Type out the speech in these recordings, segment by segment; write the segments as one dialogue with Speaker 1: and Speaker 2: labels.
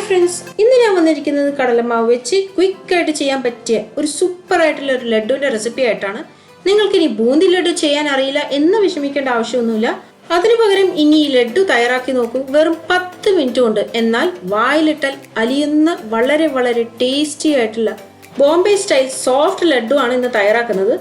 Speaker 1: Friends, ഇന്ന് ഞാൻ വന്നിരിക്കുന്നത് കടലമാവ് വെച്ച് ക്വിക്കായിട്ട് ചെയ്യാൻ പറ്റിയ ഒരു സൂപ്പർ ആയിട്ടുള്ള ഒരു ലഡുവിൻ്റെ റെസിപ്പി ആയിട്ടാണ്. നിങ്ങൾക്കിനി ബൂന്തി ലഡു ചെയ്യാൻ അറിയില്ല എന്ന് വിഷമിക്കേണ്ട ആവശ്യമൊന്നുമില്ല. അതിനു പകരം ഇനി ഈ ലഡു തയ്യാറാക്കി നോക്കൂ. വെറും 10 മിനിറ്റ് കൊണ്ട്, എന്നാൽ വായിലിട്ടാൽ അലിയുന്ന വളരെ വളരെ ടേസ്റ്റി ആയിട്ടുള്ള ബോംബെ സ്റ്റൈൽ സോഫ്റ്റ് ലഡു ആണ് ഇന്ന് തയ്യാറാക്കുന്നത്.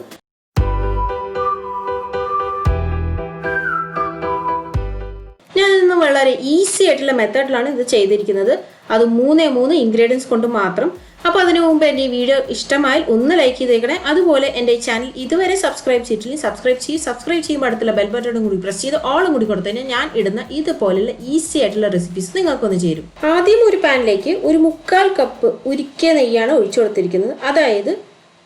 Speaker 1: ഞാൻ ഇന്ന് വളരെ ഈസി ആയിട്ടുള്ള മെത്തേഡിലാണ് ഇത് ചെയ്തിരിക്കുന്നത്. അത് 3 ഇൻഗ്രീഡിയൻസ് കൊണ്ട് മാത്രം. അപ്പോൾ അതിനു മുമ്പ് എൻ്റെ ഈ വീഡിയോ ഇഷ്ടമായാൽ ഒന്ന് ലൈക്ക് ചെയ്തേക്കണേ. അതുപോലെ എൻ്റെ ഈ ചാനൽ ഇതുവരെ സബ്സ്ക്രൈബ് ചെയ്തിട്ടില്ലെങ്കിൽ സബ്സ്ക്രൈബ് ചെയ്യുമ്പോൾ അടുത്തുള്ള ബെൽ ബട്ടണും കൂടി പ്രസ് ചെയ്ത് ഓളും കൂടി കൊടുത്തു കഴിഞ്ഞാൽ ഞാൻ ഇടുന്ന ഇതുപോലുള്ള ഈസി ആയിട്ടുള്ള റെസിപ്പീസ് നിങ്ങൾക്കൊന്ന് ചേരും. ആദ്യം ഒരു പാനിലേക്ക് ഒരു 1/4 കപ്പ് ഉരുക്കിയ നെയ്യാണ് ഒഴിച്ചു കൊടുത്തിരിക്കുന്നത്. അതായത്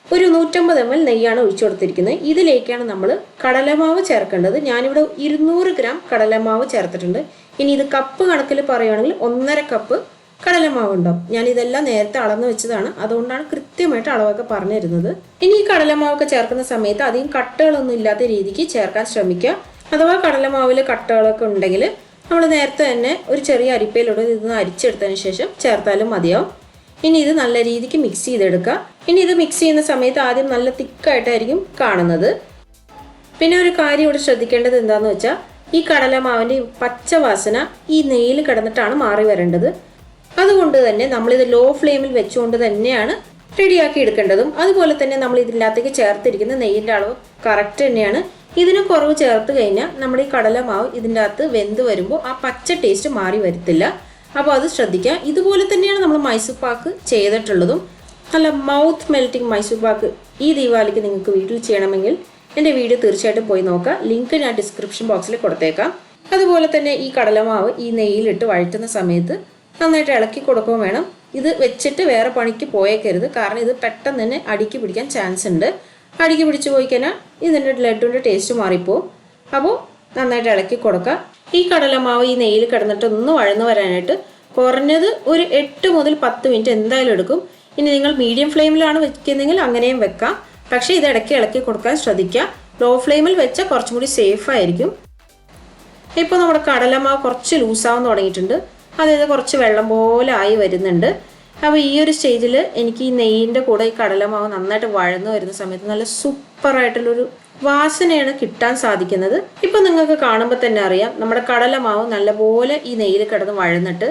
Speaker 1: ഒരു 150 ml നെയ്യാണ് ഒഴിച്ചു കൊടുത്തിരിക്കുന്നത്. ഇതിലേക്കാണ് നമ്മൾ കടലമാവ് ചേർക്കേണ്ടത്. ഞാനിവിടെ 200 ഗ്രാം കടലമാവ് ചേർത്തിട്ടുണ്ട്. ഇനി ഇത് കപ്പ് കണക്കിൽ പറയുകയാണെങ്കിൽ 1.5 കപ്പ് കടലമാവ് ഉണ്ടാവും. ഞാൻ ഇതെല്ലാം നേരത്തെ അളന്ന് വെച്ചതാണ്, അതുകൊണ്ടാണ് കൃത്യമായിട്ട് അളവൊക്കെ പറഞ്ഞു തരുന്നത്. ഇനി ഈ കടലമാവൊക്കെ ചേർക്കുന്ന സമയത്ത് അധികം കട്ടകളൊന്നും ഇല്ലാത്ത രീതിക്ക് ചേർക്കാൻ ശ്രമിക്കുക. അഥവാ കടലമാവിൽ കട്ടകളൊക്കെ ഉണ്ടെങ്കിൽ നമ്മൾ നേരത്തെ തന്നെ ഒരു ചെറിയ അരിപ്പയിലൂടെ ഇതൊന്ന് അരിച്ചെടുത്തതിന് ശേഷം ചേർത്താലും മതിയാവും. ഇനി ഇത് നല്ല രീതിക്ക് മിക്സ് ചെയ്തെടുക്കുക. ഇനി ഇത് മിക്സ് ചെയ്യുന്ന സമയത്ത് ആദ്യം നല്ല തിക്കായിട്ടായിരിക്കും കാണുന്നത്. പിന്നെ ഒരു കാര്യം ഇവിടെ ശ്രദ്ധിക്കേണ്ടത് എന്താണെന്ന് വെച്ചാൽ, ഈ കടലമാവിൻ്റെ പച്ചവാസന ഈ നെയ്യിൽ കിടന്നിട്ടാണ് മാറി വരേണ്ടത്. അതുകൊണ്ട് തന്നെ നമ്മളിത് ലോ ഫ്ലെയിമിൽ വെച്ചുകൊണ്ട് തന്നെയാണ് റെഡിയാക്കി എടുക്കേണ്ടതും. അതുപോലെ തന്നെ നമ്മൾ ഇതിനകത്തേക്ക് ചേർത്തിരിക്കുന്ന നെയ്യിൻ്റെ അളവ് കറക്റ്റ് തന്നെയാണ്. ഇതിന് കുറവ് ചേർത്ത് കഴിഞ്ഞാൽ നമ്മുടെ ഈ കടലമാവ് ഇതിൻ്റെ അകത്ത് വെന്ത് വരുമ്പോൾ ആ പച്ച ടേസ്റ്റ് മാറി വരത്തില്ല. അപ്പോൾ അത് ശ്രദ്ധിക്കുക. ഇതുപോലെ തന്നെയാണ് നമ്മൾ മൈസൂർ പാക്ക് ചെയ്തിട്ടുള്ളതും. നല്ല മൗത്ത് മെൽറ്റിംഗ് മൈസൂർ പാക്ക് ഈ ദീപാവലിക്ക് നിങ്ങൾക്ക് വീട്ടിൽ ചെയ്യണമെങ്കിൽ എൻ്റെ വീഡിയോ തീർച്ചയായിട്ടും പോയി നോക്കുക. ലിങ്ക് ഞാൻ ഡിസ്ക്രിപ്ഷൻ ബോക്സിൽ കൊടുത്തേക്കാം. അതുപോലെ തന്നെ ഈ കടലമാവ് ഈ നെയ്യിലിട്ട് വഴറ്റുന്ന സമയത്ത് നന്നായിട്ട് ഇളക്കി കൊടുക്കുകയും വേണം. ഇത് വെച്ചിട്ട് വേറെ പണിക്ക് പോയേക്കരുത്, കാരണം ഇത് പെട്ടെന്ന് തന്നെ അടിക്ക് പിടിക്കാൻ ചാൻസ് ഉണ്ട്. അടിക്ക് പിടിച്ച് പോയി കഴിഞ്ഞാൽ ഇതിൻ്റെ ലഡുവിൻ്റെ ടേസ്റ്റ് മാറിപ്പോവും. അപ്പോൾ നന്നായിട്ട് ഇളക്കി കൊടുക്കുക. ഈ കടലമാവ് ഈ നെയ്യിൽ കിടന്നിട്ട് ഒന്ന് വഴന്നു വരാനായിട്ട് കുറഞ്ഞത് ഒരു 8 മുതൽ 10 മിനിറ്റ് എന്തായാലും എടുക്കും. ഇനി നിങ്ങൾ മീഡിയം ഫ്ലെയിമിലാണ് വെക്കുന്നതെങ്കിൽ അങ്ങനെയും വെക്കാം. പക്ഷേ ഇത് ഇടയ്ക്ക് ഇളക്കി കൊടുക്കാൻ ശ്രദ്ധിക്കുക. ലോ ഫ്ലെയിമിൽ വെച്ചാൽ കുറച്ചും കൂടി സേഫ് ആയിരിക്കും. ഇപ്പോൾ നമ്മുടെ കടലമാവ് കുറച്ച് ലൂസാവാൻ തുടങ്ങിയിട്ടുണ്ട്. അതായത് കുറച്ച് വെള്ളം പോലെ ആയി വരുന്നുണ്ട്. അപ്പോൾ ഈ ഒരു സ്റ്റേജിൽ എനിക്ക് ഈ നെയ്യിൻ്റെ കൂടെ ഈ കടലമാവ് നന്നായിട്ട് വഴന്നു വരുന്ന സമയത്ത് നല്ല സൂപ്പറായിട്ടുള്ളൊരു വാസനയാണ് കിട്ടാൻ സാധിക്കുന്നത്. ഇപ്പം നിങ്ങൾക്ക് കാണുമ്പോൾ തന്നെ അറിയാം, നമ്മുടെ കടലമാവ് നല്ലപോലെ ഈ നെയ്യിൽ കിടന്ന് വഴന്നിട്ട്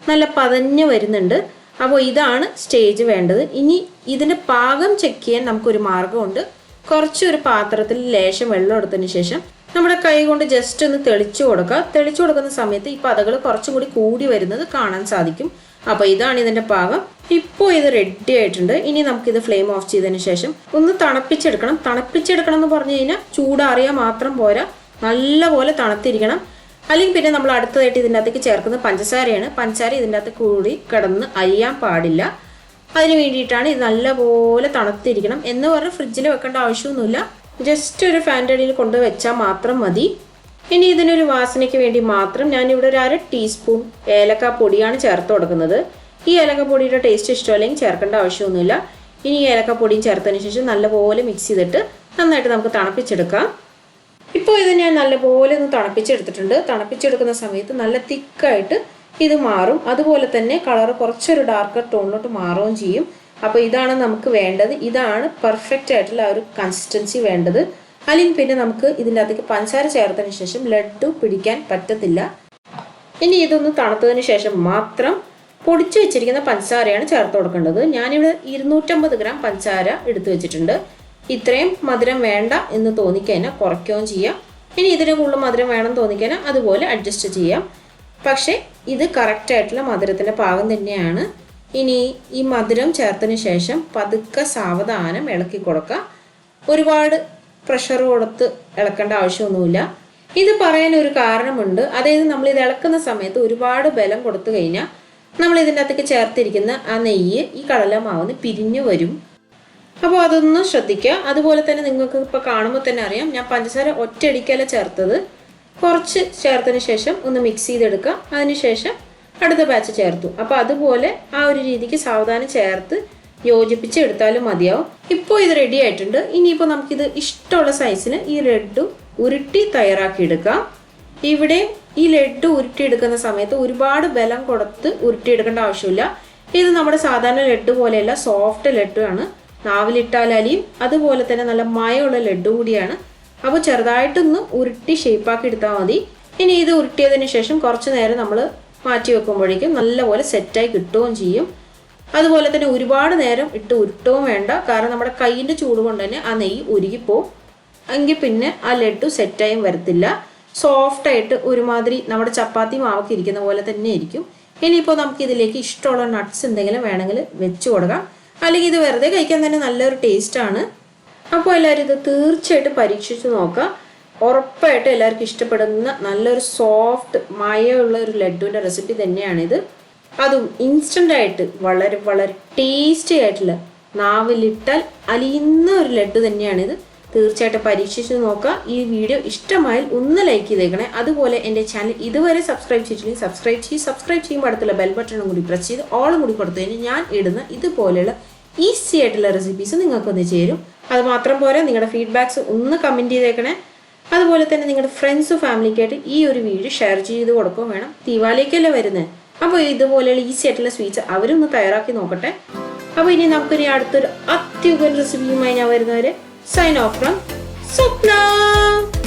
Speaker 1: നല്ല പതഞ്ഞ് വരുന്നുണ്ട്. അപ്പോൾ ഇതാണ് സ്റ്റേജ് വേണ്ടത്. ഇനി ഇതിൻ്റെ പാകം ചെക്ക് ചെയ്യാൻ നമുക്കൊരു മാർഗമുണ്ട്. കുറച്ചൊരു പാത്രത്തിൽ ലേശം വെള്ളം എടുത്തതിന് ശേഷം നമ്മുടെ കൈ കൊണ്ട് ജസ്റ്റ് ഒന്ന് തെളിച്ചു കൊടുക്കുക. തെളിച്ചു കൊടുക്കുന്ന സമയത്ത് ഈ പതകൾ കുറച്ചും കൂടി കൂടി വരുന്നത് കാണാൻ സാധിക്കും. അപ്പോൾ ഇതാണ് ഇതിൻ്റെ പാകം. ഇപ്പോൾ ഇത് റെഡി ആയിട്ടുണ്ട്. ഇനി നമുക്കിത് ഫ്ലെയിം ഓഫ് ചെയ്തതിന് ശേഷം ഒന്ന് തണുപ്പിച്ചെടുക്കണം. തണുപ്പിച്ചെടുക്കണം എന്ന് പറഞ്ഞു കഴിഞ്ഞാൽ ചൂടാറിയാൽ മാത്രം പോരാ, നല്ലപോലെ തണുത്തിരിക്കണം. അല്ലെങ്കിൽ പിന്നെ നമ്മൾ അടുത്തതായിട്ട് ഇതിൻ്റെ അകത്തേക്ക് ചേർക്കുന്നത് പഞ്ചസാരയാണ്. പഞ്ചസാര ഇതിൻ്റെ അകത്ത് കൂടി കിടന്ന് അരിയാൻ പാടില്ല. അതിന് വേണ്ടിയിട്ടാണ് ഇത് നല്ലപോലെ തണുത്തിരിക്കണം. എന്ന് പറഞ്ഞാൽ ഫ്രിഡ്ജിൽ വെക്കേണ്ട ആവശ്യമൊന്നുമില്ല. ജസ്റ്റ് ഒരു ഫാൻ്റെ അടിയിൽ കൊണ്ട് വെച്ചാൽ മാത്രം മതി. ഇനി ഇതിനൊരു വാസനയ്ക്ക് വേണ്ടി മാത്രം ഞാനിവിടെ ഒരു 1/2 ടീസ്പൂൺ ഏലക്ക പൊടിയാണ് ചേർത്ത് കൊടുക്കുന്നത്. ഈ ഏലക്കപ്പൊടിയുടെ ടേസ്റ്റ് ഇഷ്ടമല്ലെങ്കിൽ ചേർക്കേണ്ട ആവശ്യമൊന്നുമില്ല. ഇനി ഈ ഏലക്കപ്പൊടിയും ചേർത്തതിന് ശേഷം നല്ലപോലെ മിക്സ് ചെയ്തിട്ട് നന്നായിട്ട് നമുക്ക് തണുപ്പിച്ചെടുക്കാം. ഇപ്പോൾ ഇത് ഞാൻ നല്ലപോലെ ഒന്ന് തണുപ്പിച്ചെടുത്തിട്ടുണ്ട്. തണുപ്പിച്ചെടുക്കുന്ന സമയത്ത് നല്ല തിക്കായിട്ട് ഇത് മാറും. അതുപോലെ തന്നെ കളർ കുറച്ചൊരു ഡാർക്കർ ടോണിലോട്ട് മാറുകയും ചെയ്യും. അപ്പോൾ ഇതാണ് നമുക്ക് വേണ്ടത്. ഇതാണ് പെർഫെക്റ്റ് ആയിട്ടുള്ള ഒരു കൺസിസ്റ്റൻസി വേണ്ടത്. അല്ലെങ്കിൽ പിന്നെ നമുക്ക് ഇതിൻ്റെ അകത്തേക്ക് പഞ്ചസാര ചേർത്തതിന് ശേഷം ലഡു പിടിക്കാൻ പറ്റത്തില്ല. ഇനി ഇതൊന്ന് തണുത്തതിന് ശേഷം മാത്രം പൊടിച്ചു വെച്ചിരിക്കുന്ന പഞ്ചസാരയാണ് ചേർത്ത് കൊടുക്കേണ്ടത്. ഞാനിവിടെ 250 ഗ്രാം പഞ്ചസാര എടുത്തു വെച്ചിട്ടുണ്ട്. ഇത്രയും മധുരം വേണ്ട എന്ന് തോന്നിക്കഴിഞ്ഞാൽ കുറയ്ക്കുകയും ചെയ്യാം. ഇനി ഇതിന് കൂടുതൽ മധുരം വേണം തോന്നിക്കഴിഞ്ഞാൽ അതുപോലെ അഡ്ജസ്റ്റ് ചെയ്യാം. പക്ഷേ ഇത് കറക്റ്റായിട്ടുള്ള മധുരത്തിൻ്റെ പാകം തന്നെയാണ്. ഇനി ഈ മധുരം ചേർത്തതിന് ശേഷം പതുക്കെ സാവധാനം ഇളക്കി കൊടുക്കുക. ഒരുപാട് പ്രഷർ കൊടുത്ത് ഇളക്കേണ്ട ആവശ്യമൊന്നുമില്ല. ഇത് പറയാൻ ഒരു കാരണമുണ്ട്. അതായത് നമ്മളിത് ഇളക്കുന്ന സമയത്ത് ഒരുപാട് ബലം കൊടുത്തു കഴിഞ്ഞാൽ നമ്മൾ ഇതിൻ്റെ അകത്തേക്ക് ചേർത്തിരിക്കുന്ന ആ നെയ്യ് ഈ കടലമാവിന് പിരിഞ്ഞു വരും. അപ്പോൾ അതൊന്ന് ശ്രദ്ധിക്കുക. അതുപോലെ തന്നെ നിങ്ങൾക്ക് ഇപ്പോൾ കാണുമ്പോൾ തന്നെ അറിയാം, ഞാൻ പഞ്ചസാര ഒറ്റയടിക്കല്ല ചേർത്തത്. കുറച്ച് ചേർത്തതിന് ശേഷം ഒന്ന് മിക്സ് ചെയ്തെടുക്കുക. അതിനുശേഷം അടുത്ത ബാച്ച് ചേർത്തു. അപ്പോൾ അതുപോലെ ആ ഒരു രീതിക്ക് സാവധാനം ചേർത്ത് യോജിപ്പിച്ച് എടുത്താലും മതിയാവും. ഇപ്പോൾ ഇത് റെഡി ആയിട്ടുണ്ട്. ഇനിയിപ്പോൾ നമുക്കിത് ഇഷ്ടമുള്ള സൈസിന് ഈ ലഡു ഉരുട്ടി തയ്യാറാക്കി എടുക്കാം. ഇവിടെ ഈ ലഡു ഉരുട്ടിയെടുക്കുന്ന സമയത്ത് ഒരുപാട് ബലം കൊടുത്ത് ഉരുട്ടിയെടുക്കേണ്ട ആവശ്യമില്ല. ഇത് നമ്മുടെ സാധാരണ ലഡു പോലെയല്ല, സോഫ്റ്റ് ലഡു ആണ്. നാവിലിട്ടാൽ അലിയും, അതുപോലെ തന്നെ നല്ല മയമുള്ള ലഡു കൂടിയാണ്. അപ്പോൾ ചെറുതായിട്ടൊന്ന് ഉരുട്ടി ഷേപ്പാക്കി എടുത്താൽ മതി. ഇനി ഇത് ഉരുട്ടിയതിന് ശേഷം കുറച്ച് നേരം നമ്മൾ മാറ്റി വെക്കുമ്പോഴേക്കും നല്ലപോലെ സെറ്റായി കിട്ടുകയും ചെയ്യും. അതുപോലെ തന്നെ ഒരുപാട് നേരം ഇട്ട് ഉരുട്ടുകയും വേണ്ട, കാരണം നമ്മുടെ കയ്യിൻ്റെ ചൂട് കൊണ്ട് തന്നെ ആ നെയ്യ് ഉരുകിപ്പോവും. എങ്കിൽ പിന്നെ ആ ലഡു സെറ്റായും വരത്തില്ല. സോഫ്റ്റായിട്ട് ഒരുമാതിരി നമ്മുടെ ചപ്പാത്തി മാവൊക്കെ ഇരിക്കുന്ന പോലെ തന്നെ ഇരിക്കും. ഇനിയിപ്പോൾ നമുക്ക് ഇതിലേക്ക് ഇഷ്ടമുള്ള നട്ട്സ് എന്തെങ്കിലും വേണമെങ്കിൽ വെച്ച് കൊടുക്കാം, അല്ലെങ്കിൽ ഇത് വെറുതെ കഴിക്കാൻ തന്നെ നല്ലൊരു ടേസ്റ്റാണ്. അപ്പോൾ എല്ലാവരും ഇത് തീർച്ചയായിട്ടും പരീക്ഷിച്ച് നോക്കുക. ഉറപ്പായിട്ട് എല്ലാവർക്കും ഇഷ്ടപ്പെടുന്ന നല്ലൊരു സോഫ്റ്റ് മയമുള്ള ഒരു ലഡുവിൻ്റെ റെസിപ്പി തന്നെയാണിത്. അതും ഇൻസ്റ്റൻ്റായിട്ട് വളരെ വളരെ ടേസ്റ്റി ആയിട്ടുള്ള, നാവിലിട്ടാൽ അലിയുന്ന ഒരു ലഡു തന്നെയാണിത്. തീർച്ചയായിട്ടും പരീക്ഷിച്ച് നോക്കുക. ഈ വീഡിയോ ഇഷ്ടമായാൽ ഒന്ന് ലൈക്ക് ചെയ്തേക്കണേ. അതുപോലെ എൻ്റെ ചാനൽ ഇതുവരെ സബ്സ്ക്രൈബ് ചെയ്തിട്ടില്ലെങ്കിൽ സബ്സ്ക്രൈബ് ചെയ്യുമ്പോൾ അടുത്തുള്ള ബെൽ ബട്ടണും കൂടി പ്രസ് ചെയ്ത് ഓളും കൂടി കൊടുത്തു കഴിഞ്ഞാൽ ഞാൻ ഇടുന്ന ഇതുപോലെയുള്ള ഈസി ആയിട്ടുള്ള റെസിപ്പീസ് നിങ്ങൾക്കൊന്ന് ചേരും. അത് മാത്രം പോരാ, നിങ്ങളുടെ ഫീഡ്ബാക്ക്സ് ഒന്ന് കമൻറ്റ് ചെയ്തേക്കണേ. അതുപോലെ തന്നെ നിങ്ങളുടെ ഫ്രണ്ട്സും ഫാമിലിക്കായിട്ട് ഈ ഒരു വീഡിയോ ഷെയർ ചെയ്ത് കൊടുക്കുകയും വേണം. ദിവാലിക്കല്ലേ വരുന്നത്, അപ്പോൾ ഇതുപോലെയുള്ള ഈസി ആയിട്ടുള്ള സ്വീറ്റ്സ് അവരൊന്ന് തയ്യാറാക്കി നോക്കട്ടെ. അപ്പോൾ ഇനി നമുക്കൊരു അടുത്തൊരു അത്യുഗ്രൻ റെസിപ്പിയുമായി ഞാൻ വരുന്നവരെ sign off from Swapna.